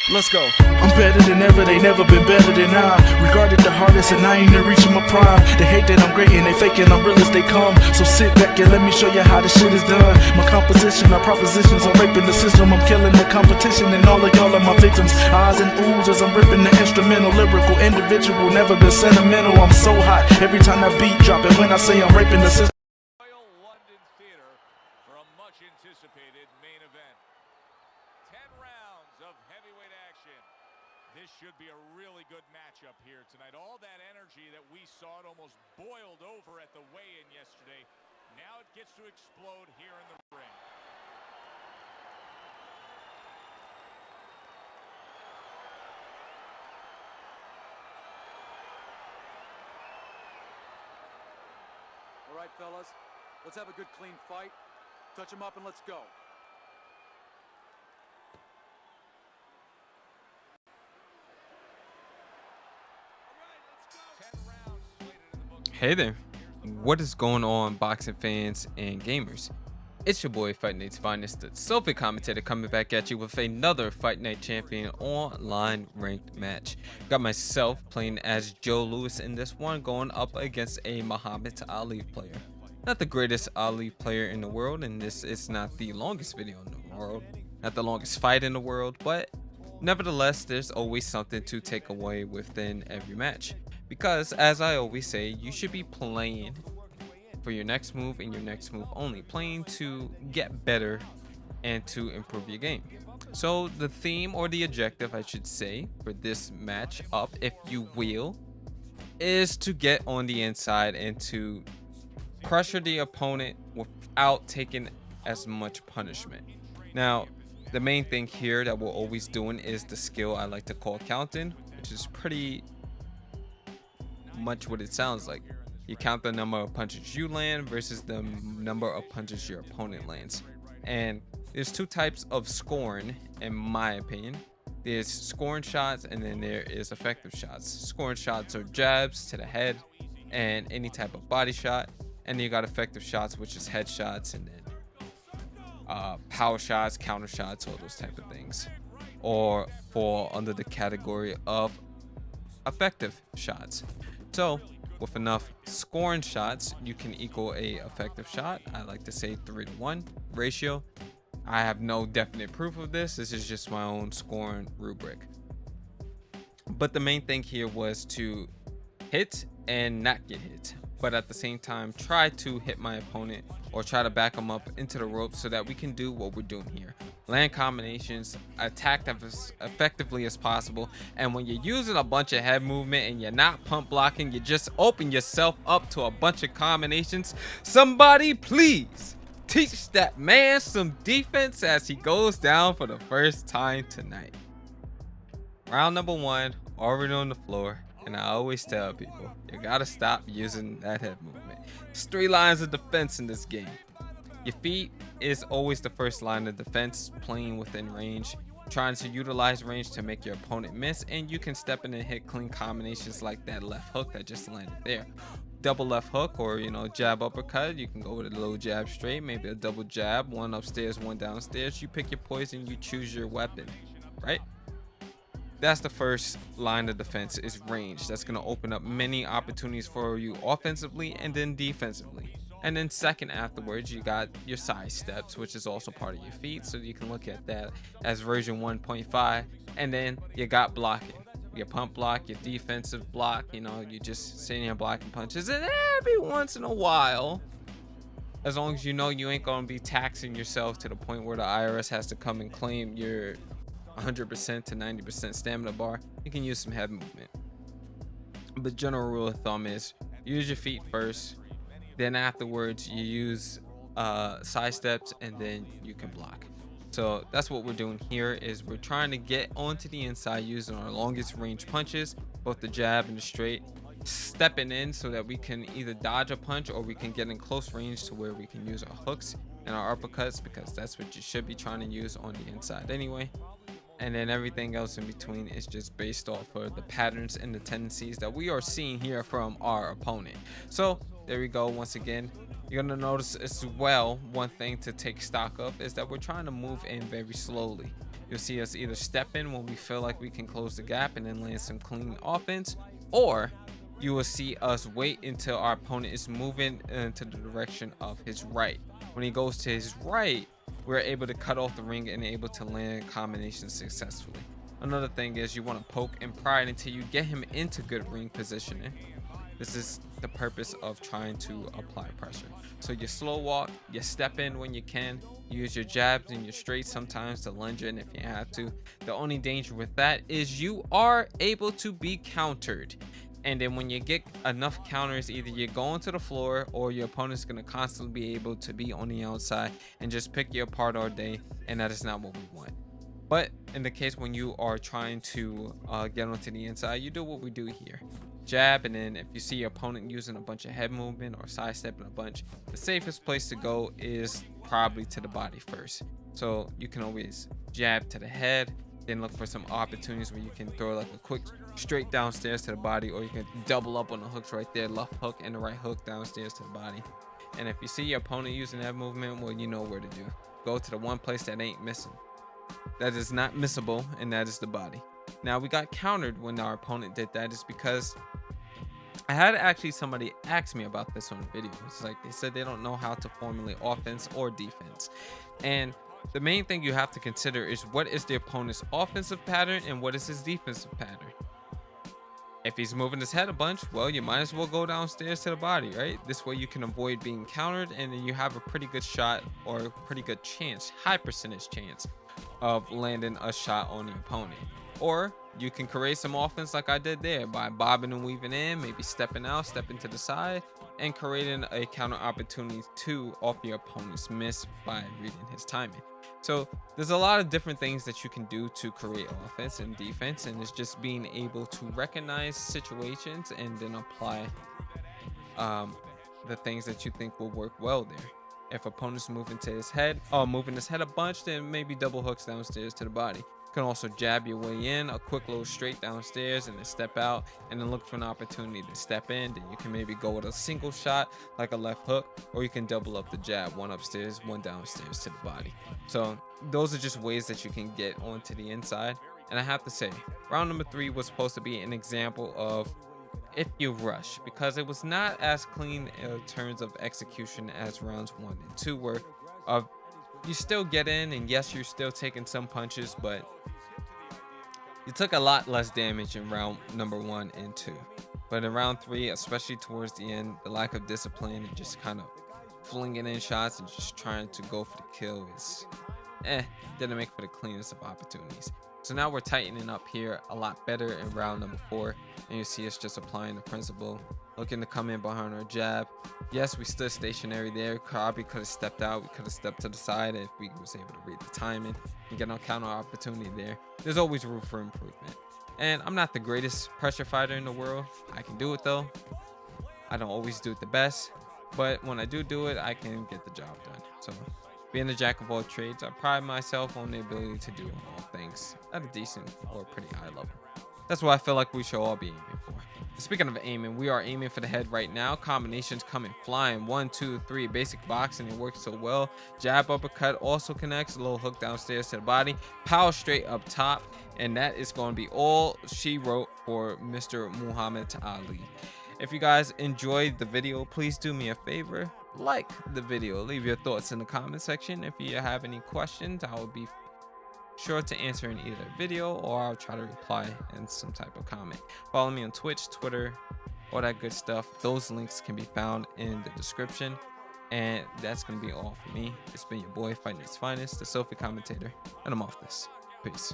Let's go. I'm better than ever, they never been better than I. Regarded the hardest and I ain't even reaching my prime. They hate that I'm great and they faking I'm real as they come. So sit back and let me show you how this shit is done. My composition, my propositions, I'm raping the system. I'm killing the competition and all of y'all are my victims. Eyes and oohs as I'm ripping the instrumental. Lyrical, individual, never been sentimental. I'm so hot every time that beat drop. And when I say I'm raping the system, London Theater for a much anticipated main event. 10 rounds of heavyweight action. This should be a really good matchup here tonight. All that energy that we saw, it almost boiled over at the weigh-in yesterday. Now it gets to explode here in the ring. All right, fellas, let's have a good clean fight. Touch them up and let's go. Hey there, what is going on, boxing fans and gamers? It's your boy Fight Night's Finest, the Sophie commentator, coming back at you with another Fight Night Champion online ranked match. Got myself playing as Joe Louis in this one, going up against a Muhammad Ali player. Not the greatest Ali player in the world, and this is not the longest video in the world, not the longest fight in the world, but nevertheless, there's always something to take away within every match. Because, as I always say, you should be playing for your next move and your next move only. Playing to get better and to improve your game. So the theme, or the objective I should say, for this match up, if you will, is to get on the inside and to pressure the opponent without taking as much punishment. Now, the main thing here that we're always doing is the skill I like to call counting, which is pretty much what it sounds like. You count the number of punches you land versus the number of punches your opponent lands. And there's two types of scoring, in my opinion. There's scoring shots, and then there is effective shots. Scoring shots are jabs to the head and any type of body shot. And then you got effective shots, which is headshots, and then power shots, counter shots, all those type of things, or fall under the category of effective shots. So with enough scoring shots, you can equal a effective shot. I like to say 3-to-1 ratio. I have no definite proof of this. This is just my own scoring rubric. But the main thing here was to hit and not get hit, but at the same time try to hit my opponent or try to back them up into the ropes so that we can do what we're doing here. Land combinations, attack as effectively as possible. And when you're using a bunch of head movement and you're not pump blocking, you just open yourself up to a bunch of combinations. Somebody please teach that man some defense as he goes down for the first time tonight. Round number 1, already on the floor. And I always tell people, you gotta stop using that head movement. There's 3 lines of defense in this game. Your feet is always the first line of defense, playing within range, trying to utilize range to make your opponent miss, and you can step in and hit clean combinations like that left hook that just landed there. Double left hook, or jab uppercut. You can go with a low jab straight, maybe a double jab, one upstairs, one downstairs. You pick your poison, you choose your weapon, right? That's the first line of defense, is range. That's going to open up many opportunities for you offensively and then defensively. And then second, afterwards, you got your side steps, which is also part of your feet. So you can look at that as version 1.5. And then you got blocking. Your pump block, your defensive block. You just sitting here blocking punches. And every once in a while, as long as you know you ain't going to be taxing yourself to the point where the IRS has to come and claim your 100% to 90% stamina bar, you can use some head movement. But general rule of thumb is use your feet first, then afterwards you use side steps, and then you can block. So that's what we're doing here, is we're trying to get onto the inside using our longest range punches, both the jab and the straight, stepping in so that we can either dodge a punch or we can get in close range to where we can use our hooks and our uppercuts, because that's what you should be trying to use on the inside anyway. And then everything else in between is just based off of the patterns and the tendencies that we are seeing here from our opponent. So there we go. Once again, you're gonna notice as well, one thing to take stock of is that we're trying to move in very slowly. you'll see us either step in when we feel like we can close the gap and then land some clean offense, or you will see us wait until our opponent is moving into the direction of his right. When he goes to his right, we're able to cut off the ring and able to land combinations successfully. Another thing is you want to poke and prod until you get him into good ring positioning. This is the purpose of trying to apply pressure. So you slow walk, you step in when you can, use your jabs and your straights sometimes to lunge in if you have to. The only danger with that is you are able to be countered. And then when you get enough counters, either you're going to the floor or your opponent's going to constantly be able to be on the outside and just pick you apart all day. And that is not what we want. But in the case when you are trying to get onto the inside, you do what we do here. Jab, and then if you see your opponent using a bunch of head movement or sidestepping a bunch, the safest place to go is probably to the body first. So you can always jab to the head, then look for some opportunities where you can throw like a quick straight downstairs to the body, or you can double up on the hooks right there, left hook and the right hook downstairs to the body. And if you see your opponent using that movement, well, you know where to do. Go to the one place that ain't missing, that is not missable, and that is the body. Now, we got countered when our opponent did that is because I had actually somebody ask me about this on a video. It's like they said they don't know how to formulate offense or defense. And the main thing you have to consider is what is the opponent's offensive pattern and what is his defensive pattern. If he's moving his head a bunch, well, you might as well go downstairs to the body, right? This way you can avoid being countered, and then you have a pretty good shot, or a pretty good chance, high percentage chance of landing a shot on the opponent. Or you can create some offense like I did there by bobbing and weaving in, maybe stepping out, stepping to the side, and creating a counter opportunity to off your opponent's miss by reading his timing. So there's a lot of different things that you can do to create offense and defense, and it's just being able to recognize situations and then apply the things that you think will work well there. If opponent's moving to his head or moving his head a bunch, then maybe double hooks downstairs to the body. You can also jab your way in, a quick little straight downstairs, and then step out, and then look for an opportunity to step in. Then you can maybe go with a single shot like a left hook, or you can double up the jab, one upstairs, one downstairs to the body. So those are just ways that you can get onto the inside. And I have to say, round number 3 was supposed to be an example of if you rush, because it was not as clean in terms of execution as rounds 1 and 2 were. You still get in, and yes, you're still taking some punches, but you took a lot less damage in round number 1 and 2. But in round 3, especially towards the end, the lack of discipline and just kind of flinging in shots and just trying to go for the kill is didn't make for the cleanest of opportunities. So now we're tightening up here a lot better in round number 4, and you see us just applying the principle, looking to come in behind our jab. Yes, we stood stationary there. Probably could have stepped out. We could have stepped to the side if we was able to read the timing and get our counter opportunity there. There's always room for improvement. And I'm not the greatest pressure fighter in the world. I can do it though. I don't always do it the best, but when I do it, I can get the job done. So being a jack of all trades, I pride myself on the ability to do all things at a decent or pretty high level. That's what I feel like we should all be aiming for. Speaking of aiming, we are aiming for the head right now. Combinations coming flying. 1, 2, 3. Basic boxing. It works so well. Jab uppercut also connects. A little hook downstairs to the body. Power straight up top. And that is going to be all she wrote for Mr. Muhammad Ali. If you guys enjoyed the video, please do me a favor. Like the video. Leave your thoughts in the comment section. If you have any questions, I will be sure to answer in either video, or I'll try to reply in some type of comment. Follow me on Twitch, Twitter, all that good stuff. Those links can be found in the description. And that's going to be all for me. It's been your boy, Fighting His Finest, the Sophie commentator, and I'm off this. Peace.